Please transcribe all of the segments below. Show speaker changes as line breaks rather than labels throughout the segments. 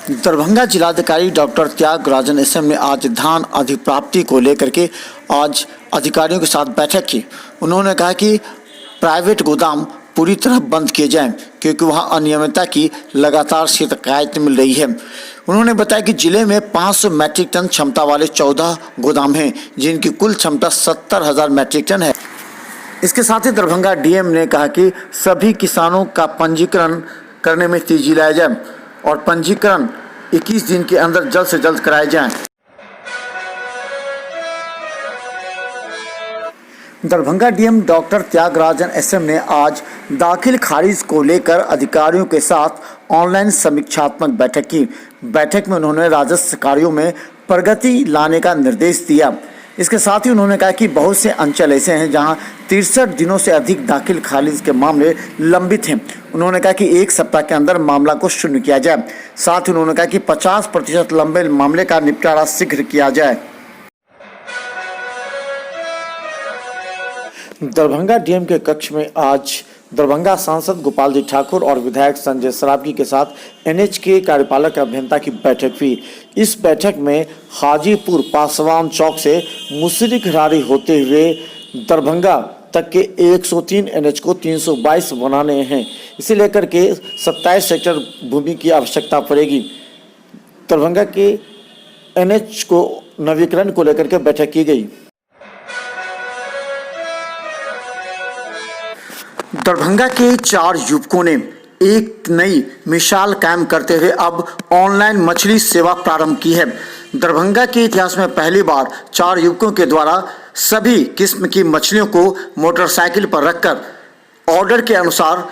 दरभंगा जिलाधिकारी डॉक्टर त्यागराजन एसएम ने आज धान अधिप्राप्ति को लेकर के आज अधिकारियों के साथ बैठक की। उन्होंने कहा कि प्राइवेट गोदाम पूरी तरह बंद किए जाएं क्योंकि वहां अनियमितता की लगातार शिकायत मिल रही है। उन्होंने बताया कि जिले में 500 मैट्रिक टन क्षमता वाले 14 गोदाम हैं जिनकी कुल क्षमता 70,000 मैट्रिक टन है। इसके साथ ही दरभंगा डीएम ने कहा कि सभी किसानों का पंजीकरण करने में तेजी लाया जाए और पंजीकरण 21 दिन के अंदर जल्द से जल्द कराए जाएं। दरभंगा डीएम डॉक्टर त्यागराजन एसएम ने आज दाखिल खारिज को लेकर अधिकारियों के साथ ऑनलाइन समीक्षात्मक बैठक की। बैठक में उन्होंने राजस्व कार्यों में प्रगति लाने का निर्देश दिया। इसके साथ ही उन्होंने कहा कि बहुत से अंचल ऐसे हैं जहां 63 दिनों से अधिक दाखिल खारिज के मामले लंबित हैं। उन्होंने कहा कि एक सप्ताह के अंदर मामला को शून्य किया जाए। साथ ही उन्होंने कहा कि 50% लंबे मामले का निपटारा शीघ्र किया जाए। दरभंगा डीएम के कक्ष में आज दरभंगा सांसद गोपाल जी ठाकुर और विधायक संजय सरावगी के साथ एनएच के कार्यपालक अभियंता की बैठक हुई। इस बैठक में हाजीपुर पासवान चौक से मुसरी घरारी होते हुए दरभंगा तक के 103 एनएच को 322 बनाने हैं। इसे लेकर के 27 हेक्टेयर भूमि की आवश्यकता पड़ेगी। दरभंगा के एनएच को नवीकरण को लेकर के बैठक की गई। दरभंगा के 4 युवकों ने एक नई मिसाल कायम करते हुए अब ऑनलाइन मछली सेवा प्रारंभ की है। दरभंगा के इतिहास में पहली बार 4 युवकों के द्वारा सभी किस्म की मछलियों को मोटरसाइकिल पर रखकर ऑर्डर के अनुसार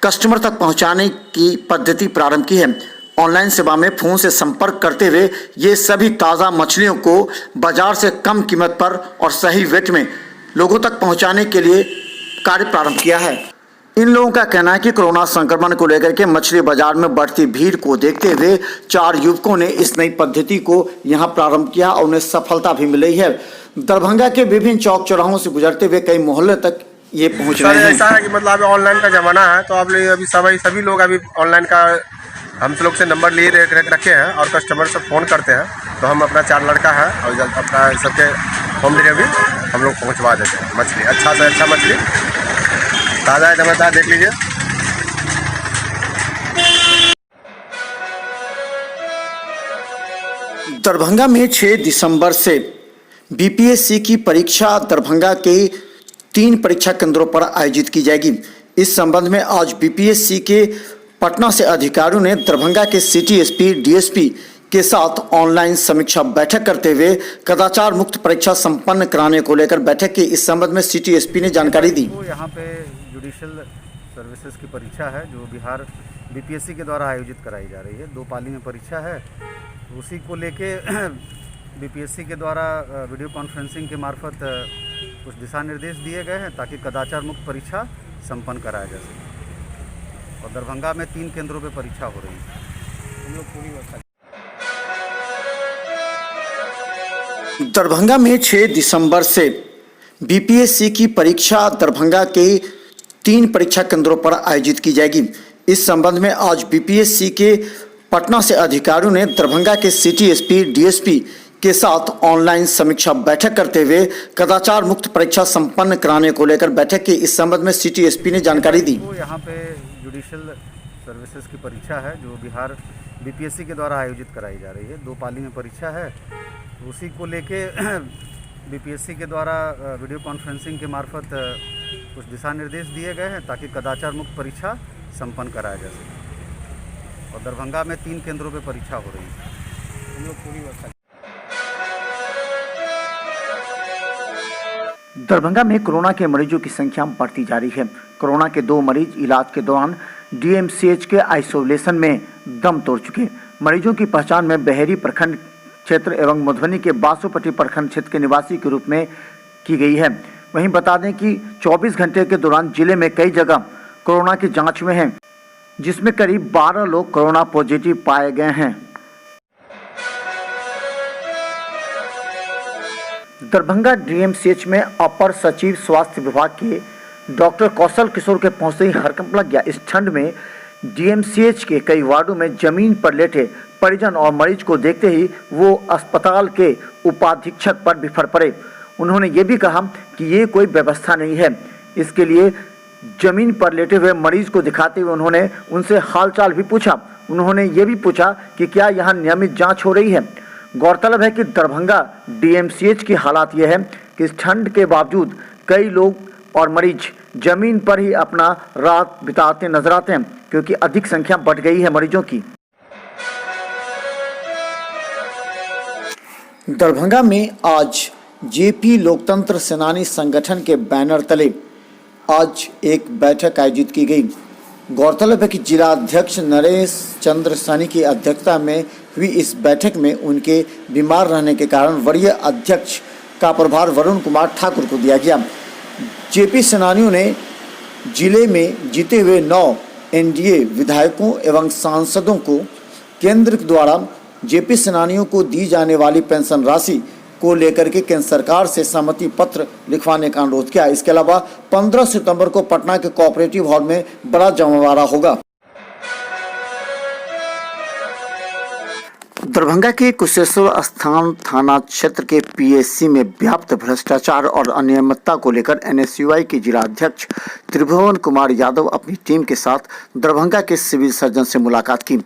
कस्टमर तक पहुंचाने की पद्धति प्रारंभ की है। ऑनलाइन सेवा में फोन से संपर्क करते हुए ये सभी ताज़ा मछलियों को बाजार से कम कीमत पर और सही वेट में लोगों तक पहुंचाने के लिए कार्य प्रारंभ किया है। इन लोगों का कहना है कि कोरोना संक्रमण को लेकर के मछली बाजार में बढ़ती भीड़ को देखते हुए 4 युवकों ने इस नई पद्धति को यहां प्रारंभ किया और उन्हें सफलता भी मिल रही है। दरभंगा के विभिन्न चौक चौराहों से गुजरते हुए कई मोहल्ले तक ये पहुंच रहे हैं।
ऐसा है कि मतलब ऑनलाइन का जमाना है, तो आप अभी सभी लोग अभी ऑनलाइन का हम लोग से नंबर लिए रखे हैं और कस्टमर से फ़ोन करते हैं, तो हम अपना 4 लड़का है और अपना सबके होम डिलीवरी हम लोग पहुँचवा देते हैं। मछली अच्छा से अच्छा मछली ताज़ा है, जमादार, देख लीजिए।
दरभंगा में 6 दिसंबर से बीपीएससी की परीक्षा दरभंगा के 3 परीक्षा केंद्रों पर आयोजित की जाएगी। इस संबंध में आज बीपीएससी के पटना से अधिकारियों ने दरभंगा के सिटी एसपी डीएसपी के साथ ऑनलाइन समीक्षा बैठक करते हुए कदाचार मुक्त परीक्षा संपन्न कराने को लेकर बैठक की। इस संबंध में सिटी एसपी ने जानकारी दी।
यहाँ पे जुडिशियल सर्विसेज की परीक्षा है जो बिहार बीपीएससी के द्वारा आयोजित कराई जा रही है। 2 पाली में परीक्षा है, उसी को लेके बीपीएससी के द्वारा वीडियो कॉन्फ्रेंसिंग के मार्फत कुछ दिशा निर्देश दिए गए हैं ताकि कदाचार मुक्त परीक्षा संपन्न कराया जा सके। और दरभंगा में 3 केंद्रों पे परीक्षा हो रही है। हम लोग पूरी व्यवस्था।
दरभंगा में 6 दिसंबर से बीपीएससी की परीक्षा दरभंगा के 3 परीक्षा केंद्रों पर आयोजित की जाएगी। इस संबंध में आज बीपीएससी के पटना से अधिकारियों ने दरभंगा के सिटी एसपी डीएसपी के साथ ऑनलाइन समीक्षा बैठक करते हुए कदाचार मुक्त परीक्षा संपन्न कराने को लेकर बैठक की। इस संबंध में सिटी एसपी ने जानकारी दी।
यहाँ पे जुडिशियल सर्विसेज की परीक्षा है जो बिहार बीपीएससी के द्वारा आयोजित कराई जा रही है। 2 पाली में परीक्षा है, उसी को लेके बीपीएससी के द्वारा वीडियो कॉन्फ्रेंसिंग के मार्फत कुछ दिशा निर्देश दिए गए हैं ताकि कदाचार मुक्त परीक्षा संपन्न कराया जा सके। और दरभंगा में 3 केंद्रों पे परीक्षा हो रही है। हम लोग पूरी व्यवस्था।
दरभंगा में कोरोना के मरीजों की संख्या बढ़ती जा रही है। कोरोना के 2 मरीज इलाज के दौरान डीएमसीएच के आइसोलेशन में दम तोड़ चुके। मरीजों की पहचान में बहेरी प्रखंड क्षेत्र एवं मधुबनी के बासोपट्टी प्रखंड क्षेत्र के निवासी के रूप में की गई है। वहीं बता दें कि 24 घंटे के दौरान जिले में कई जगह कोरोना की जांच में हैं, जिसमें करीब 12 लोग कोरोना पॉजिटिव पाए गए हैं। दरभंगा डीएमसीएच में अपर सचिव स्वास्थ्य विभाग के डॉक्टर कौशल किशोर के पहुंचते ही हड़कंप लग गया। इस ठंड में डीएमसीएच के कई वार्डों में जमीन पर लेटे परिजन और मरीज को देखते ही वो अस्पताल के उपाधीक्षक पर बिफर पड़े। उन्होंने ये भी कहा कि ये कोई व्यवस्था नहीं है। इसके लिए जमीन पर लेटे हुए मरीज को दिखाते हुए उन्होंने उनसे हालचाल भी पूछा। उन्होंने ये भी पूछा कि क्या यहाँ नियमित जांच हो रही है। गौरतलब है कि दरभंगा डीएमसीएच की हालात यह है कि इस ठंड के बावजूद कई लोग और मरीज जमीन पर ही अपना रात बिताते नजर आते हैं, क्योंकि अधिक संख्या बढ़ गई है मरीजों की। दरभंगा में आज जेपी लोकतंत्र सेनानी संगठन के बैनर तले आज एक बैठक आयोजित की गई। गौरतलब है कि जिला अध्यक्ष नरेश चंद्र सैनी की अध्यक्षता में हुई इस बैठक में उनके बीमार रहने के कारण वरीय अध्यक्ष का प्रभार वरुण कुमार ठाकुर को दिया गया। जेपी सेनानियों ने जिले में जीते हुए 9 एनडीए विधायकों एवं सांसदों को केंद्र द्वारा जेपी सेनानियों को दी जाने वाली पेंशन राशि को लेकर के केंद्र सरकार से सहमति पत्र लिखवाने का अनुरोध किया। इसके अलावा 15 सितंबर को पटना के कोऑपरेटिव हॉल में बड़ा जमवारा होगा। दरभंगा के कुशेश्वर स्थान थाना क्षेत्र के पीएससी में व्याप्त भ्रष्टाचार और अनियमितता को लेकर एनएसयूआई के जिला अध्यक्ष त्रिभुवन कुमार यादव अपनी टीम के साथ दरभंगा के सिविल सर्जन से मुलाकात की।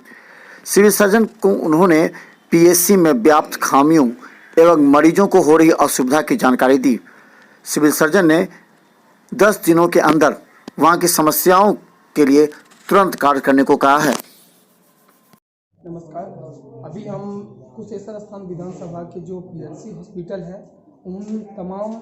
सिविल सर्जन को उन्होंने पीएससी में व्याप्त खामियों एवं मरीजों को हो रही असुविधा की जानकारी दी। सिविल सर्जन ने 10 दिनों के अंदर वहां की समस्याओं के लिए तुरंत कार्य करने को कहा है।
नमस्कार, अभी हम कुशेश्वर स्थान विधानसभा के जो पीएचसी हॉस्पिटल है उन तमाम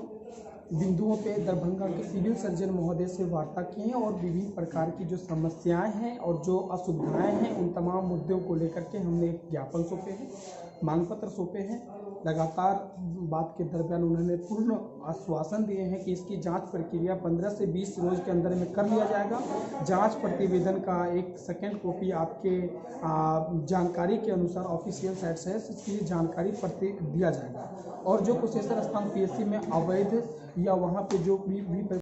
बिंदुओं पे दरभंगा के सिविल सर्जन महोदय से वार्ता किए और विभिन्न प्रकार की जो समस्याएं हैं और जो असुविधाएं हैं उन तमाम मुद्दों को लेकर के हमने एक ज्ञापन सौंपे हैं, मांग पत्र सौंपे हैं। लगातार बात के दरमियान उन्होंने पूर्ण आश्वासन दिए हैं कि इसकी जांच प्रक्रिया 15 से 20 रोज के अंदर में कर लिया जाएगा। जांच प्रतिवेदन का एक सेकेंड कॉपी आपके जानकारी के अनुसार ऑफिशियल साइट से इसकी जानकारी प्रति दिया जाएगा। और जो कुशेश्वर स्थान पीएससी में अवैध या वहाँ पे जो भी